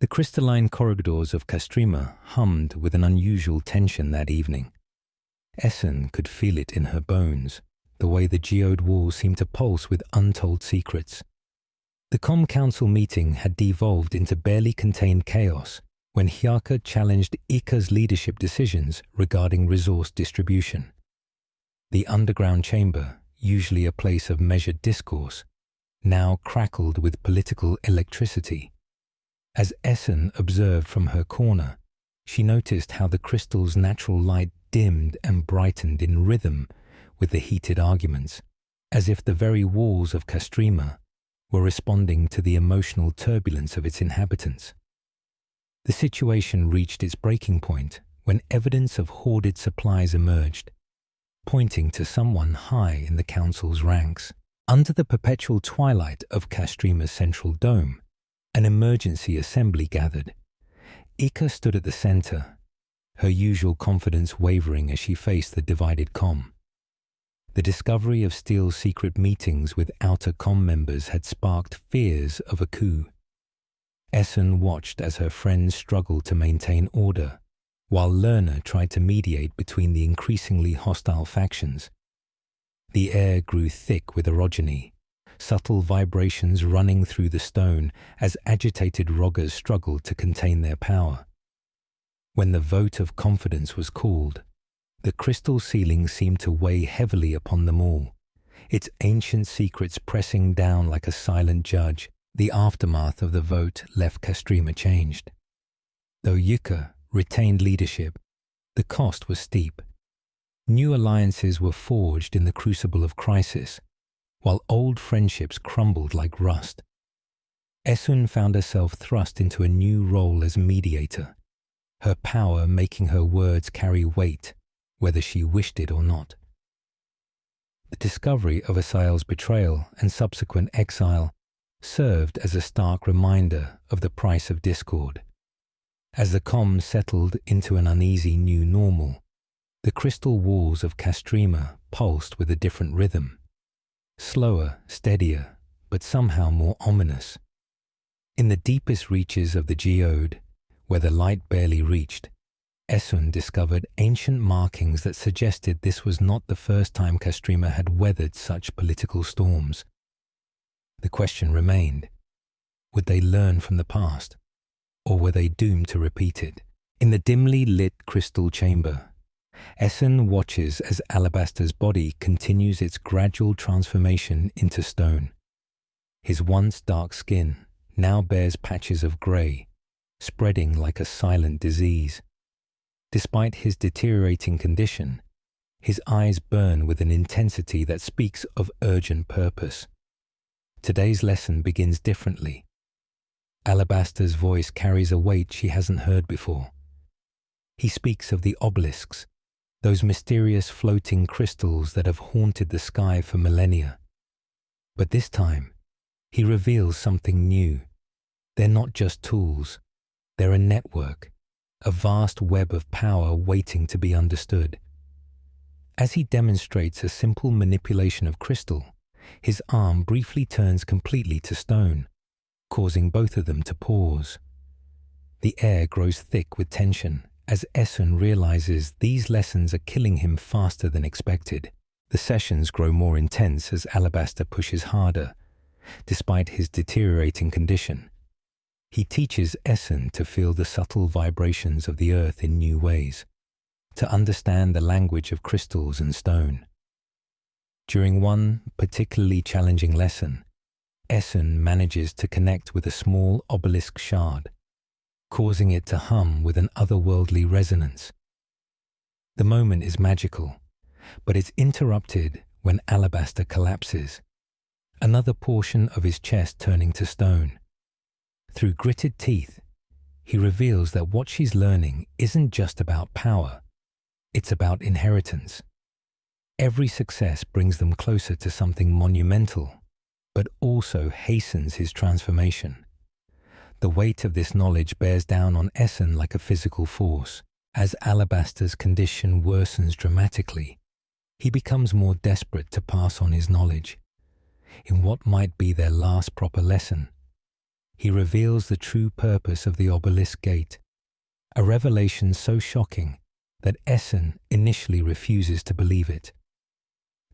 The crystalline corridors of Castrima hummed with an unusual tension that evening. Essen could feel it in her bones, the way the geode walls seemed to pulse with untold secrets. The Council meeting had devolved into barely contained chaos when Hyaka challenged Ika's leadership decisions regarding resource distribution. The underground chamber, usually a place of measured discourse, now crackled with political electricity. As Essen observed from her corner, she noticed how the crystal's natural light dimmed and brightened in rhythm with the heated arguments, as if the very walls of Castrima were responding to the emotional turbulence of its inhabitants. The situation reached its breaking point when evidence of hoarded supplies emerged, pointing to someone high in the council's ranks. Under the perpetual twilight of Castrima's central dome, an emergency assembly gathered. Ika stood at the center, her usual confidence wavering as she faced the divided comm. The discovery of Steele's secret meetings with outer comm members had sparked fears of a coup. Essen watched as her friends struggled to maintain order, while Lerner tried to mediate between the increasingly hostile factions. The air grew thick with orogeny, subtle vibrations running through the stone as agitated roggers struggled to contain their power. When the vote of confidence was called, the crystal ceiling seemed to weigh heavily upon them all, its ancient secrets pressing down like a silent judge. The aftermath of the vote left Castrima changed. Though Yuka retained leadership, the cost was steep. New alliances were forged in the crucible of crisis, while old friendships crumbled like rust. Esun found herself thrust into a new role as mediator, her power making her words carry weight, whether she wished it or not. The discovery of Asael's betrayal and subsequent exile served as a stark reminder of the price of discord. As the comm settled into an uneasy new normal, the crystal walls of Castrima pulsed with a different rhythm. Slower, steadier, but somehow more ominous. In the deepest reaches of the geode, where the light barely reached, Esun discovered ancient markings that suggested this was not the first time Castrima had weathered such political storms. The question remained, would they learn from the past, or were they doomed to repeat it? In the dimly lit crystal chamber, Essen watches as Alabaster's body continues its gradual transformation into stone. His once dark skin now bears patches of grey, spreading like a silent disease. Despite his deteriorating condition, his eyes burn with an intensity that speaks of urgent purpose. Today's lesson begins differently. Alabaster's voice carries a weight she hasn't heard before. He speaks of the obelisks, those mysterious floating crystals that have haunted the sky for millennia. But this time, he reveals something new. They're not just tools. They're a network, a vast web of power waiting to be understood. As he demonstrates a simple manipulation of crystal, his arm briefly turns completely to stone, causing both of them to pause. The air grows thick with tension as Essen realizes these lessons are killing him faster than expected. The sessions grow more intense as Alabaster pushes harder, despite his deteriorating condition. He teaches Essen to feel the subtle vibrations of the earth in new ways, to understand the language of crystals and stone. During one particularly challenging lesson, Essen manages to connect with a small obelisk shard, causing it to hum with an otherworldly resonance. The moment is magical, but it's interrupted when Alabaster collapses, another portion of his chest turning to stone. Through gritted teeth, he reveals that what she's learning isn't just about power, it's about inheritance. Every success brings them closer to something monumental, but also hastens his transformation. The weight of this knowledge bears down on Essen like a physical force. As Alabaster's condition worsens dramatically, he becomes more desperate to pass on his knowledge. In what might be their last proper lesson, he reveals the true purpose of the Obelisk Gate, a revelation so shocking that Essen initially refuses to believe it.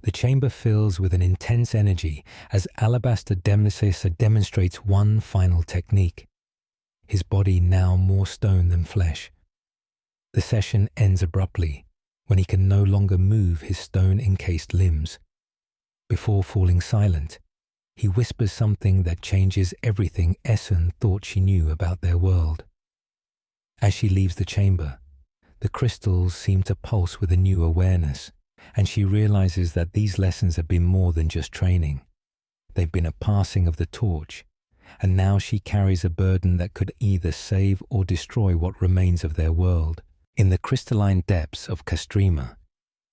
The chamber fills with an intense energy as Alabaster demonstrates one final technique, his body now more stone than flesh. The session ends abruptly when he can no longer move his stone-encased limbs. Before falling silent, he whispers something that changes everything Essen thought she knew about their world. As she leaves the chamber, the crystals seem to pulse with a new awareness, and she realizes that these lessons have been more than just training. They've been a passing of the torch, and now she carries a burden that could either save or destroy what remains of their world. In the crystalline depths of Castrima,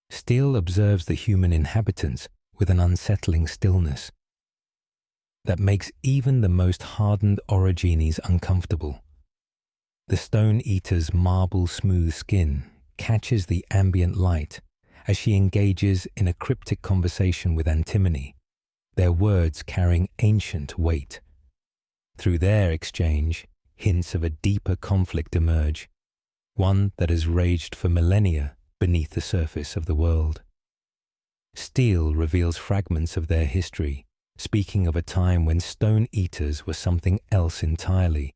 Steele observes the human inhabitants with an unsettling stillness that makes even the most hardened orogenies uncomfortable. The Stone Eater's marble-smooth skin catches the ambient light as she engages in a cryptic conversation with antimony, their words carrying ancient weight. Through their exchange, hints of a deeper conflict emerge, one that has raged for millennia beneath the surface of the world. Steele reveals fragments of their history, speaking of a time when Stone Eaters were something else entirely,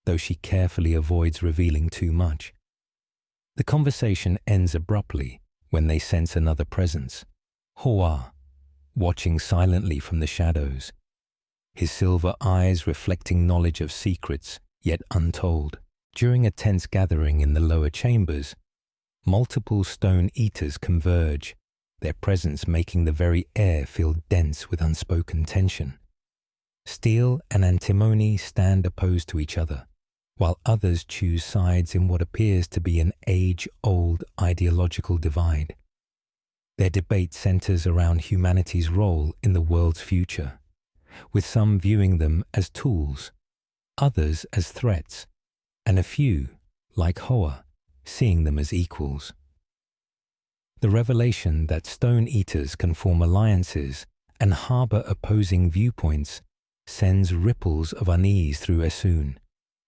though she carefully avoids revealing too much. The conversation ends abruptly when they sense another presence, Hoa, watching silently from the shadows, his silver eyes reflecting knowledge of secrets yet untold. During a tense gathering in the lower chambers, multiple Stone Eaters converge, their presence making the very air feel dense with unspoken tension. Steele and Antimony stand opposed to each other, while others choose sides in what appears to be an age-old ideological divide. Their debate centers around humanity's role in the world's future, with some viewing them as tools, others as threats, and a few, like Hoa, seeing them as equals. The revelation that Stone Eaters can form alliances and harbor opposing viewpoints sends ripples of unease through Essun,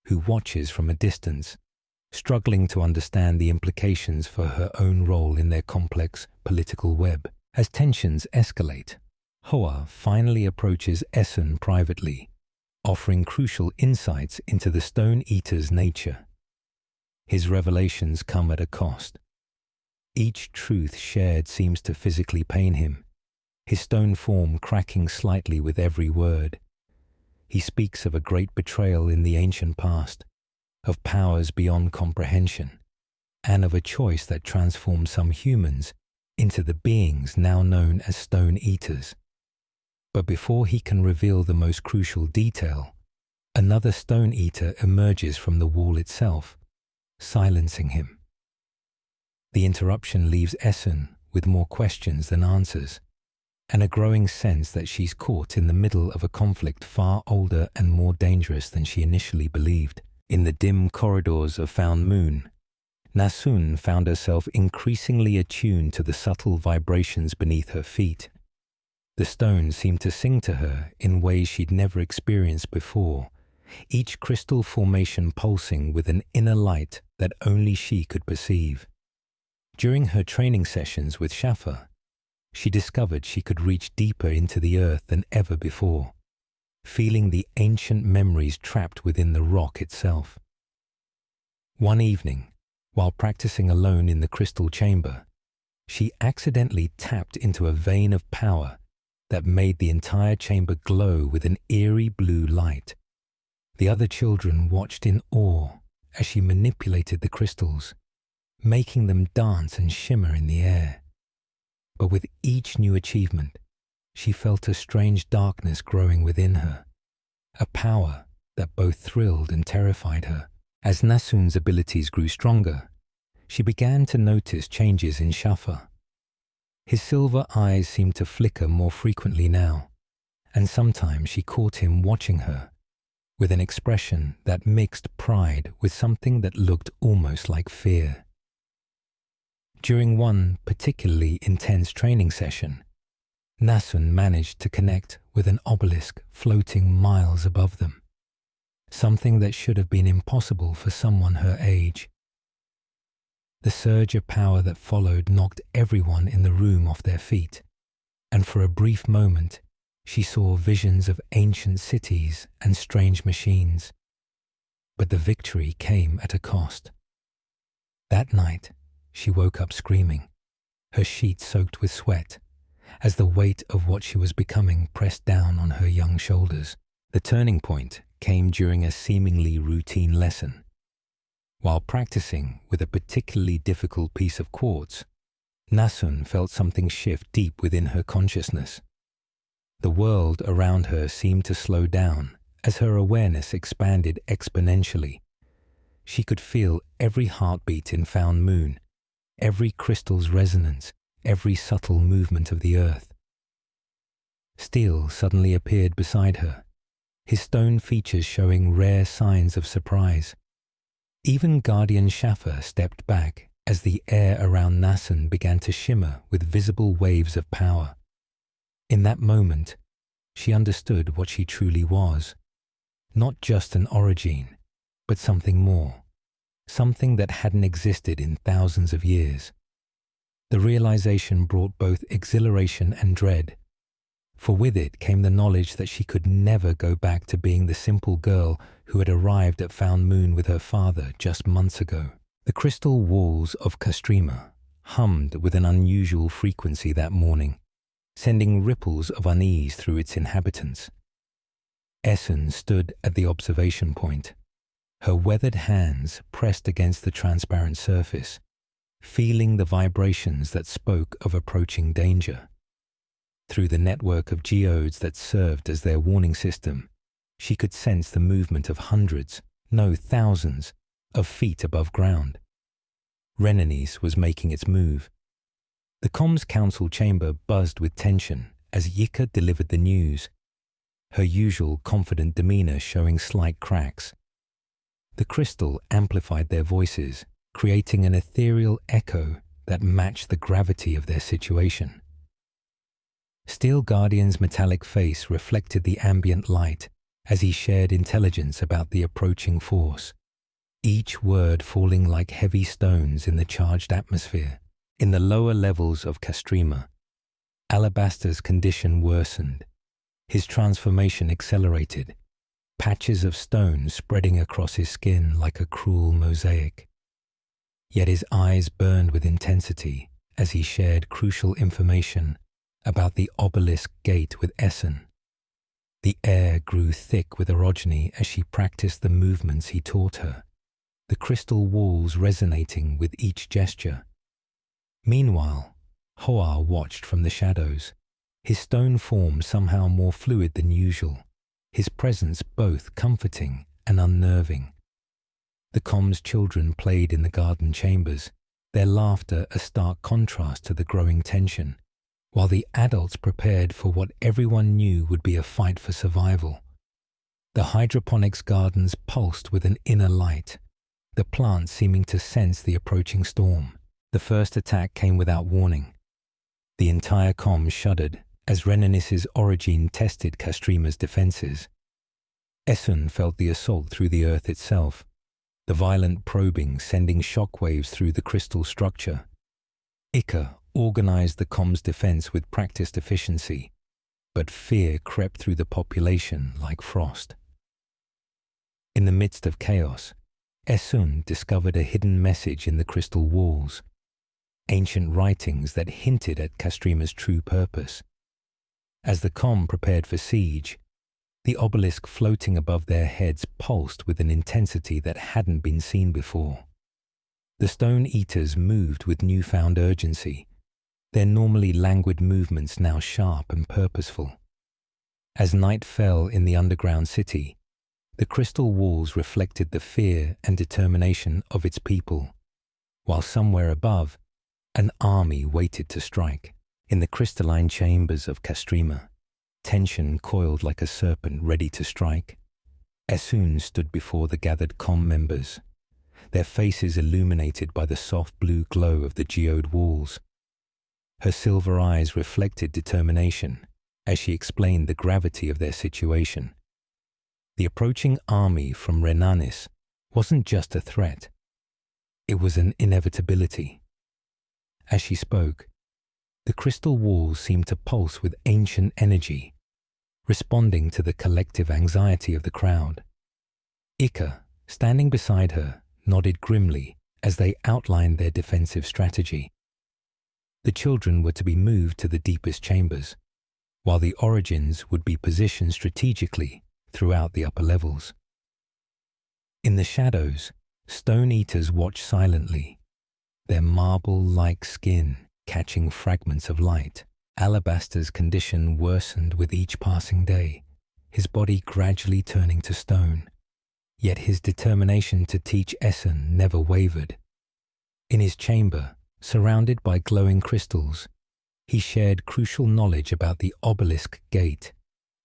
who watches from a distance, struggling to understand the implications for her own role in their complex political web. As tensions escalate, Hoa finally approaches Essun privately, offering crucial insights into the Stone Eater's nature. His revelations come at a cost. Each truth shared seems to physically pain him, his stone form cracking slightly with every word. He speaks of a great betrayal in the ancient past, of powers beyond comprehension, and of a choice that transformed some humans into the beings now known as Stone Eaters. But before he can reveal the most crucial detail, another Stone Eater emerges from the wall itself, silencing him. The interruption leaves Essun with more questions than answers, and a growing sense that she's caught in the middle of a conflict far older and more dangerous than she initially believed. In the dim corridors of Found Moon, Nassun found herself increasingly attuned to the subtle vibrations beneath her feet. The stones seemed to sing to her in ways she'd never experienced before, each crystal formation pulsing with an inner light that only she could perceive. During her training sessions with Shafa, she discovered she could reach deeper into the earth than ever before, feeling the ancient memories trapped within the rock itself. One evening, while practicing alone in the crystal chamber, she accidentally tapped into a vein of power that made the entire chamber glow with an eerie blue light. The other children watched in awe as she manipulated the crystals, making them dance and shimmer in the air. But with each new achievement, she felt a strange darkness growing within her, a power that both thrilled and terrified her. As Nassun's abilities grew stronger, she began to notice changes in Shafa. His silver eyes seemed to flicker more frequently now, and sometimes she caught him watching her, with an expression that mixed pride with something that looked almost like fear. During one particularly intense training session, Nassun managed to connect with an obelisk floating miles above them. something that should have been impossible for someone her age. The surge of power that followed knocked everyone in the room off their feet, and for a brief moment she saw visions of ancient cities and strange machines. But the victory came at a cost. That night, she woke up screaming, her sheets soaked with sweat, as the weight of what she was becoming pressed down on her young shoulders. The turning point came during a seemingly routine lesson. While practicing with a particularly difficult piece of quartz, Nassun felt something shift deep within her consciousness. The world around her seemed to slow down as her awareness expanded exponentially. She could feel every heartbeat in Found Moon, every crystal's resonance, every subtle movement of the earth. Steel suddenly appeared beside her, his stone features showing rare signs of surprise. Even Guardian Schaffer stepped back as the air around Nassun began to shimmer with visible waves of power. In that moment, she understood what she truly was. Not just an origin, but something more. Something that hadn't existed in thousands of years. The realization brought both exhilaration and dread, for with it came the knowledge that she could never go back to being the simple girl who had arrived at Found Moon with her father just months ago. The crystal walls of Castrima hummed with an unusual frequency that morning, sending ripples of unease through its inhabitants. Essen stood at the observation point, her weathered hands pressed against the transparent surface, feeling the vibrations that spoke of approaching danger. Through the network of geodes that served as their warning system, she could sense the movement of hundreds, no thousands, of feet above ground. Renanice was making its move. The comms council chamber buzzed with tension as Yika delivered the news, her usual confident demeanor showing slight cracks. The crystal amplified their voices, creating an ethereal echo that matched the gravity of their situation. Steel Guardian's metallic face reflected the ambient light as he shared intelligence about the approaching force, each word falling like heavy stones in the charged atmosphere. In the lower levels of Castrima, Alabaster's condition worsened. His transformation accelerated, patches of stone spreading across his skin like a cruel mosaic. Yet his eyes burned with intensity as he shared crucial information about the Obelisk Gate with Essen. The air grew thick with orogeny as she practiced the movements he taught her, the crystal walls resonating with each gesture. Meanwhile, Hoa watched from the shadows, his stone form somehow more fluid than usual, his presence both comforting and unnerving. The comms children played in the garden chambers, their laughter a stark contrast to the growing tension, while the adults prepared for what everyone knew would be a fight for survival. The hydroponics gardens pulsed with an inner light, the plants seeming to sense the approaching storm. The first attack came without warning. The entire comm shuddered as Renanice's origin tested Castrima's defenses. Essen felt the assault through the earth itself, the violent probing sending shockwaves through the crystal structure. Ika organized the comm's defense with practiced efficiency, but fear crept through the population like frost. In the midst of chaos, Essun discovered a hidden message in the crystal walls, ancient writings that hinted at Castrima's true purpose. As the comm prepared for siege, the obelisk floating above their heads pulsed with an intensity that hadn't been seen before. The stone eaters moved with newfound urgency, their normally languid movements now sharp and purposeful. As night fell in the underground city, the crystal walls reflected the fear and determination of its people, while somewhere above, an army waited to strike. In the crystalline chambers of Castrima, tension coiled like a serpent ready to strike. Essun stood before the gathered comm members, their faces illuminated by the soft blue glow of the geode walls. Her silver eyes reflected determination as she explained the gravity of their situation. The approaching army from Renanis wasn't just a threat, it was an inevitability. As she spoke, the crystal walls seemed to pulse with ancient energy, responding to the collective anxiety of the crowd. Ika, standing beside her, nodded grimly as they outlined their defensive strategy. The children were to be moved to the deepest chambers, while the origins would be positioned strategically throughout the upper levels. In the shadows, Stone Eaters watched silently, their marble-like skin catching fragments of light. Alabaster's condition worsened with each passing day, his body gradually turning to stone. Yet his determination to teach Essen never wavered. In his chamber, surrounded by glowing crystals, he shared crucial knowledge about the Obelisk Gate,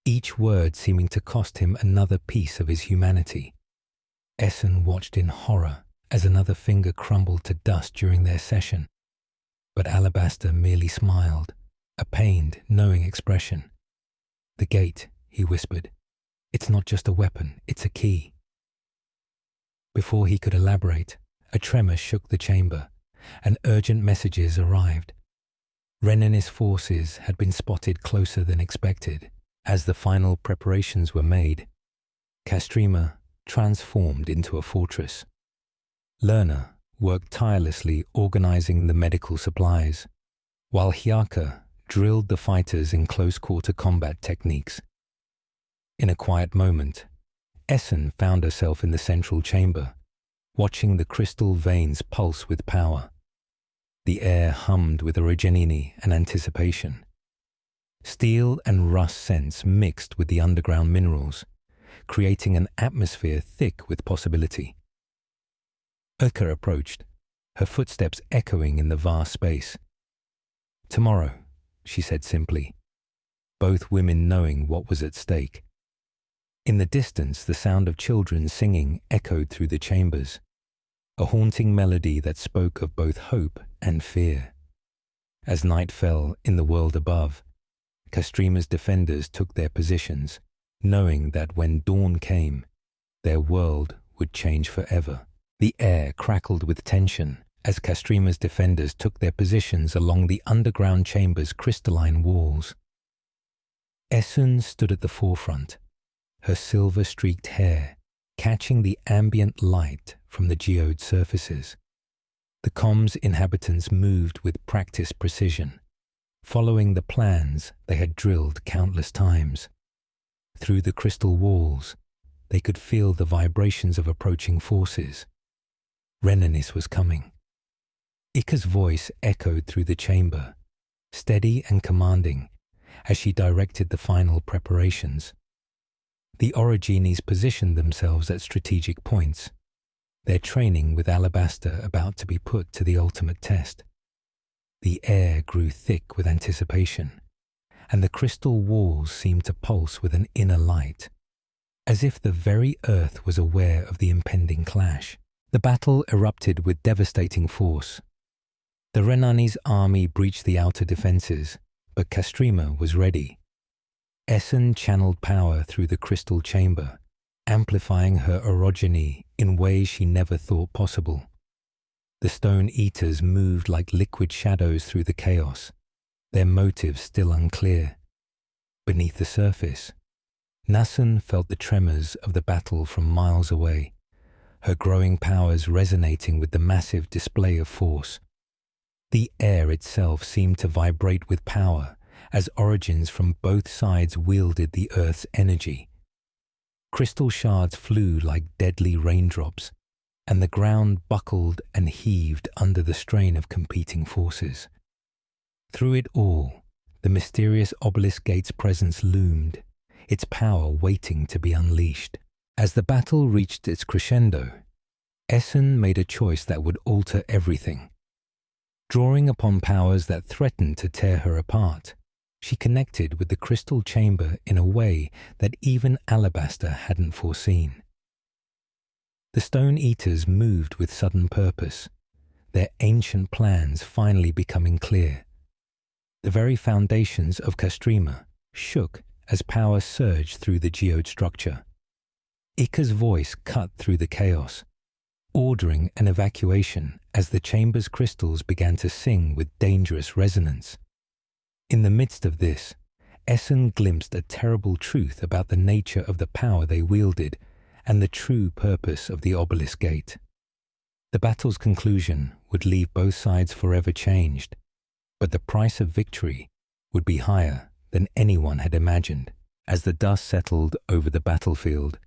each word seeming to cost him another piece of his humanity. Essen watched in horror as another finger crumbled to dust during their session, but Alabaster merely smiled, a pained, knowing expression. "The gate," he whispered. "It's not just a weapon, it's a key." Before he could elaborate, a tremor shook the chamber, and urgent messages arrived. Renanis forces had been spotted closer than expected. As the final preparations were made, Castrima transformed into a fortress. Lerna worked tirelessly organizing the medical supplies, while Hyaka drilled the fighters in close-quarter combat techniques. In a quiet moment, Essen found herself in the central chamber, watching the crystal veins pulse with power. The air hummed with origini and anticipation. Steel and rust scents mixed with the underground minerals, creating an atmosphere thick with possibility. Urka approached, her footsteps echoing in the vast space. "Tomorrow," she said simply, both women knowing what was at stake. In the distance, the sound of children singing echoed through the chambers, a haunting melody that spoke of both hope and fear. As night fell in the world above, Castrima's defenders took their positions, knowing that when dawn came, their world would change forever. The air crackled with tension as Castrima's defenders took their positions along the underground chamber's crystalline walls. Essen stood at the forefront, her silver-streaked hair catching the ambient light from the geode surfaces. The comm's inhabitants moved with practiced precision, following the plans they had drilled countless times. Through the crystal walls, they could feel the vibrations of approaching forces. Renanis was coming. Ika's voice echoed through the chamber, steady and commanding, as she directed the final preparations. The Origines positioned themselves at strategic points, their training with Alabaster about to be put to the ultimate test. The air grew thick with anticipation, and the crystal walls seemed to pulse with an inner light, as if the very earth was aware of the impending clash. The battle erupted with devastating force. The Renanis' army breached the outer defenses, but Castrima was ready. Essen channeled power through the crystal chamber, amplifying her orogeny in ways she never thought possible. The Stone Eaters moved like liquid shadows through the chaos, their motives still unclear. Beneath the surface, Nassun felt the tremors of the battle from miles away, her growing powers resonating with the massive display of force. The air itself seemed to vibrate with power as origins from both sides wielded the Earth's energy. Crystal shards flew like deadly raindrops, and the ground buckled and heaved under the strain of competing forces. Through it all, the mysterious Obelisk Gate's presence loomed, its power waiting to be unleashed. As the battle reached its crescendo, Essen made a choice that would alter everything. Drawing upon powers that threatened to tear her apart, she connected with the crystal chamber in a way that even Alabaster hadn't foreseen. The Stone Eaters moved with sudden purpose, their ancient plans finally becoming clear. The very foundations of Castrima shook as power surged through the geode structure. Ika's voice cut through the chaos, ordering an evacuation as the chamber's crystals began to sing with dangerous resonance. In the midst of this, Essen glimpsed a terrible truth about the nature of the power they wielded and the true purpose of the Obelisk Gate. The battle's conclusion would leave both sides forever changed, but the price of victory would be higher than anyone had imagined. As the dust settled over the battlefield,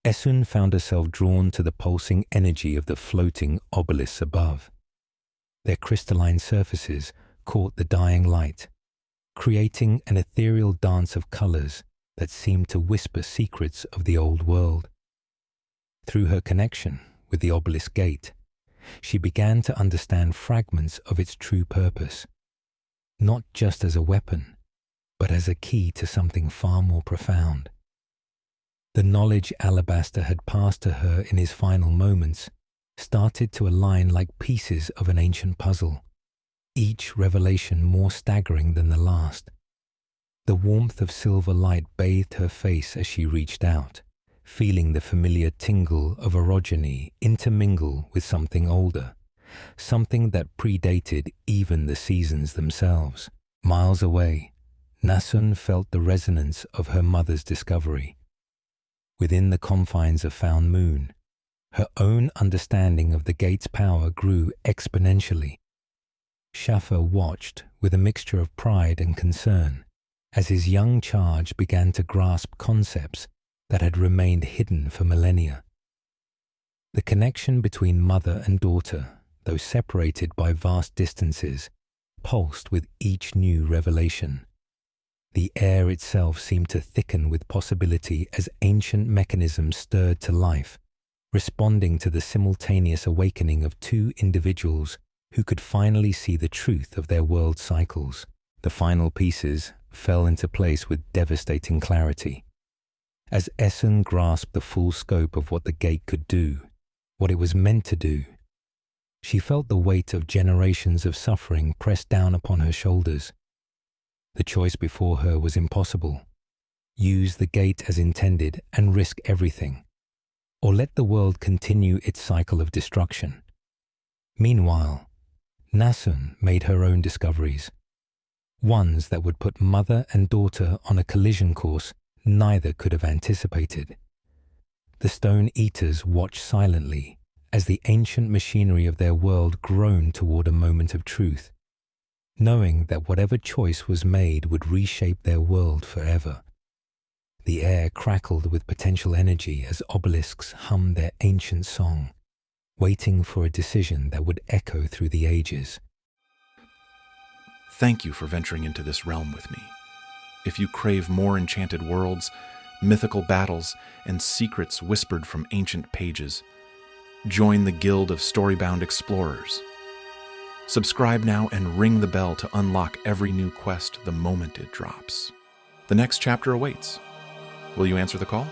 Esun found herself drawn to the pulsing energy of the floating obelisks above. Their crystalline surfaces caught the dying light, creating an ethereal dance of colors that seemed to whisper secrets of the old world. Through her connection with the Obelisk Gate, she began to understand fragments of its true purpose, not just as a weapon, but as a key to something far more profound. The knowledge Alabaster had passed to her in his final moments started to align like pieces of an ancient puzzle, each revelation more staggering than the last. The warmth of silver light bathed her face as she reached out, feeling the familiar tingle of orogeny intermingle with something older, something that predated even the seasons themselves. Miles away, Nassun felt the resonance of her mother's discovery. Within the confines of Found Moon, her own understanding of the gate's power grew exponentially. Shaffer watched with a mixture of pride and concern as his young charge began to grasp concepts that had remained hidden for millennia. The connection between mother and daughter, though separated by vast distances, pulsed with each new revelation. The air itself seemed to thicken with possibility as ancient mechanisms stirred to life, responding to the simultaneous awakening of two individuals who could finally see the truth of their world cycles. The final pieces fell into place with devastating clarity. As Essen grasped the full scope of what the gate could do, what it was meant to do, she felt the weight of generations of suffering pressed down upon her shoulders. The choice before her was impossible. Use the gate as intended and risk everything, or let the world continue its cycle of destruction. Meanwhile, Nassun made her own discoveries, ones that would put mother and daughter on a collision course neither could have anticipated. The Stone Eaters watched silently as the ancient machinery of their world groaned toward a moment of truth, knowing that whatever choice was made would reshape their world forever. The air crackled with potential energy as obelisks hummed their ancient song, waiting for a decision that would echo through the ages. Thank you for venturing into this realm with me. If you crave more enchanted worlds, mythical battles, and secrets whispered from ancient pages, join the Guild of Storybound Explorers. Subscribe now and ring the bell to unlock every new quest the moment it drops. The next chapter awaits. Will you answer the call?